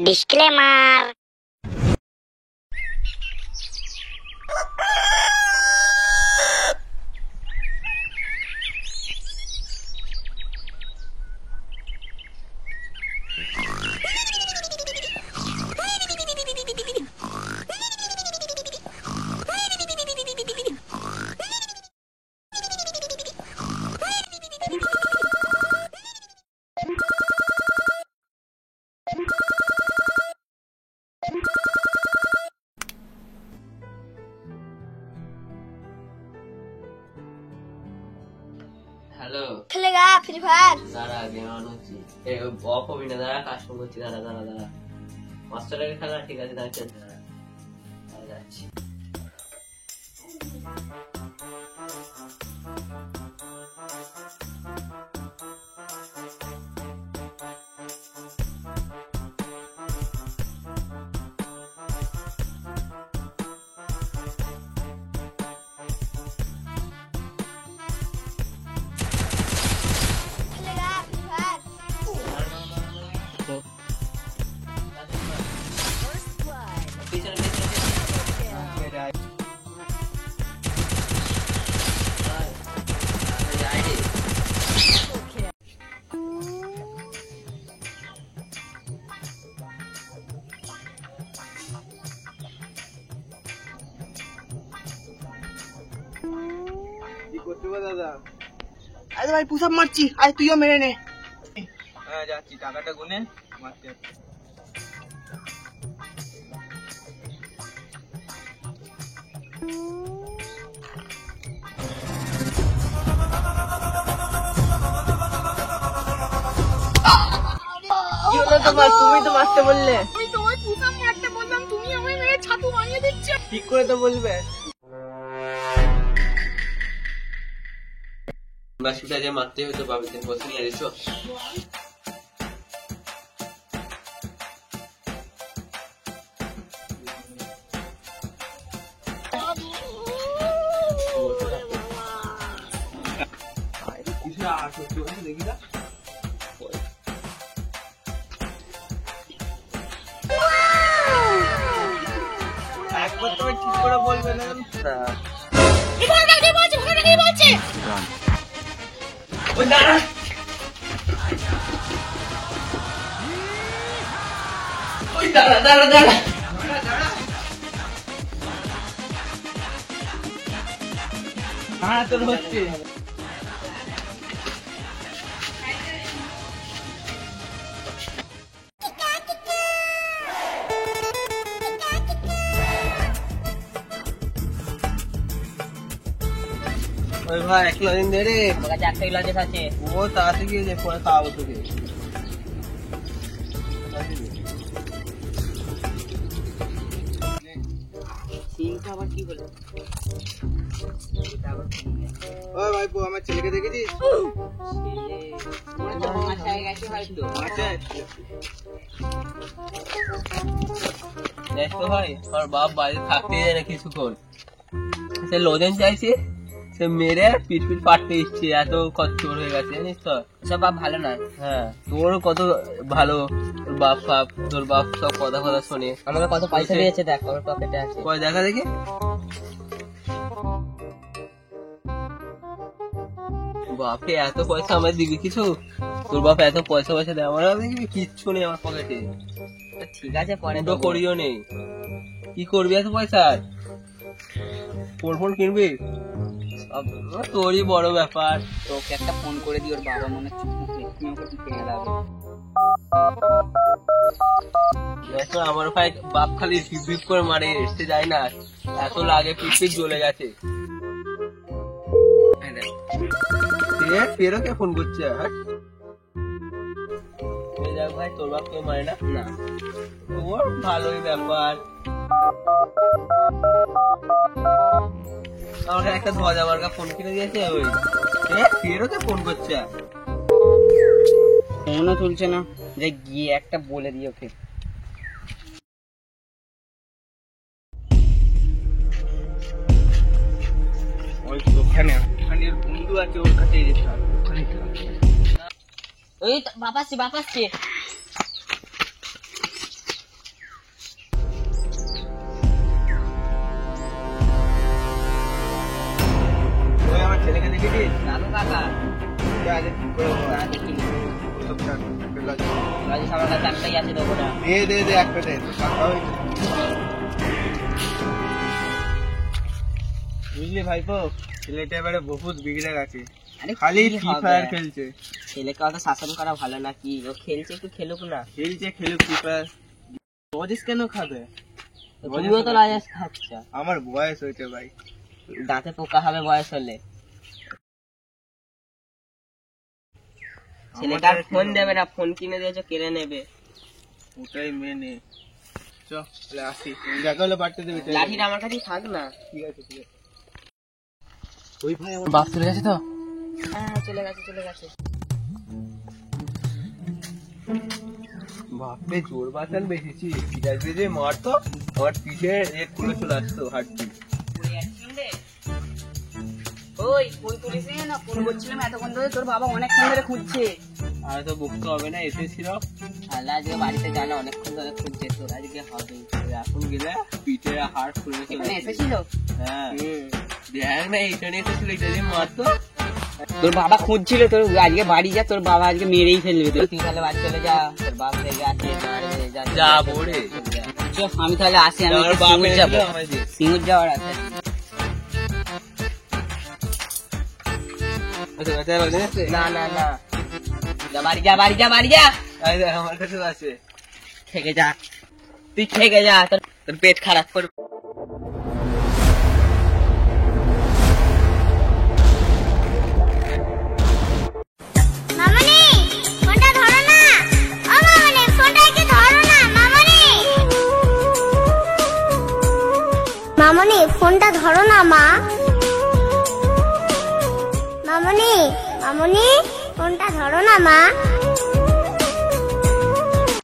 Disclaimer. Hello खेलेगा free fire दादा game on হচ্ছে এই অফ হবে না দাদা কাস্টম করছি দাদা দাদা দাদা মাস্টারের খেলা ঠিক আছে দাদা চলছে দাদা যাচ্ছি আরে ভাই পুশ আপ মারছি, আয় তুইও মেরে নে। হ্যাঁ যাচ্ছি, টাকাটা গুনে মারতে। কি হলো তোমার? তুমি তো মারতে বললে। আমি তোমার পুশ আপ মারতে বললাম, তুমি আমায় মেরে ছাতু বানিয়ে দিচ্ছ। ঠিক করে তো বলবে। বাসুটা যে মারতে হতো বাবিতে বসে নিয়ে এসো দেখি না একবার তুমি ঠিক করে বলবে না। হ্যাঁ তোর হচ্ছে ওই ভাই 1 কিলো দিন দে রে। আমার কাছে 1 কিলো লজেস আছে ও তাড়াতাড়ি গিয়ে যে পরে খাওয়াবো তোকে। সিনটা আবার কি হলো ও ভাই বউ আমার ছেলেকে দেখেছিস? মাথায় গেছে হয়তো আচ্ছা দেখ তো ভাই আর বাপ বাইরে থাকতে যায় না কিছুক্ষণ সে লোজেন চাইছে সে মেরে পিট পিট পাটতে ইচ্ছে এত কচ্চর হয়ে গেছে জানিস তো সব বাপ ভালো নয় হ্যাঁ তোর কত ভালো তোর বাপ ফাপ তোর বাপ সব কথা কথা শোনে আমাকে কত পয়সা দিয়েছে দেখ আমার পকেটে আছে কই দেখা দেখি বাপে এত পয়সা আমার দিবি কিছু তোর বাপ এত পয়সা পয়সা দেয় আমার কিচ্ছু নেই আমার পকেটে ঠিক আছে পরে তো করিও নেই কি করবি এত পয়সা ফোন কিনবি তোরই বড় ব্যাপার তোকে একটা ফোন করে দিই ওর বাবা মনে দেখো আমার ভাই বাপ খালি ঝিপ ঝিপ করে মারে এসতে যায় না এত লাগে পিঠ জ্বলে গেছে ফেরোকে ফোন করছে যাক ভাই তোর বাপ কেউ মারে না না ওর ভালোই ব্যাপার আমাকে একটা ধ্বজা মার্কা ফোন কিনে দিয়েছে ওই ফেরোকে ফোন করছে ফোনও তুলছে না যে গিয়ে একটা বলে দিই ওকে ওই ওখানে ওখানে বন্ধু আছে ওর কাছে যেতে হবে ওখানে ওই বাপাসি দেখেছিস? দাদু কাকা যা আগে ঠিক করে বল। না দেখিনি ওসবটা একটা লজ্জা। রাজেশ আমার কাছে একটাই আছে দেবো না দে একটা দে, তোর কাকা হয়েছে। বুঝলি ভাইপো, ছেলেটা এবারে বহুত বিগড়ে গেছে, আরে খালি কি ফ্রি হবে? ফায়ার খেলছে। ছেলেকে অত শাসন করা ভালো নাকি? ও খেলছে, একটু খেলুক না। খেলুক ফ্রি ফায়ার। রাজেশ কেন খাবে? তুমিও তো রাজেশ খাচ্ছ। আমার বয়স হয়েছে ভাই। দাঁতে পোকা হবে বয়স হলে। ছেলেটার ফোন দেবে না, ফোন কিনে দিয়েছো কেড়ে নেবে। ওটাই মেনে চ, তাহলে আসি। দেখা হলে বাড়তে দেবে। লাঠিটা আমার কাছেই থাক না। ঠিক আছে ঠিক আছে। ওই ভাই আমার বাপ চলে গেছে তো? হ্যাঁ চলে গেছে। বাপরে জোর বাঁচান বেশিছি, পিটাকে যে মারতো আমার পিঠে এক করে চলে আসতো হাঁটতি। ওই ফোন তুলিস না, ফোন করছিলাম এতক্ষণ ধরে, তোর বাবা অনেকক্ষণ ধরে খুঁজছে। আর তো বুকতে হবে না, এসেছিল। তাহলে আজকে বাড়িতে জানা অনেকক্ষণ ধরে খুঁজছে, তোর আজকে হবে। এখন গেলে পিঠে হাড় খুলে এখানে এসেছিল? হ্যাঁ দেখ না, এইখানে এসেছিল, এটা যে মারতো। তোর বাবা খুঁজছিল, তোর আজকে বাড়ি যা, তোর বাবা আজকে মেরেই ফেলবে তোর। তুই তাহলে বাড়ি চলে যা, তোর বাপ থেকে আসিয়ে মারবে। যা বড়ে। চল, আমি তাহলে আসি, আমি আমার একটু বাপ সিঙ্গুর যাবো। আমায় দিয়ে। সিঙ্গুর যাওয়ার আছে। আচ্ছা বাচ্চা বাজে আছে? না যা বাড়ি যা। আরে দেখ, আমার কাছে আছে। থেকে যা, তুই থেকে যা, তোর পেট খারাপ করবে। মামনি ফোনটা ধরো না, ও মামনি ফোনটা একটু ধরো না, মামনি ফোনটা ধরো না মা, মামনি ফোনটা ধরো না মা।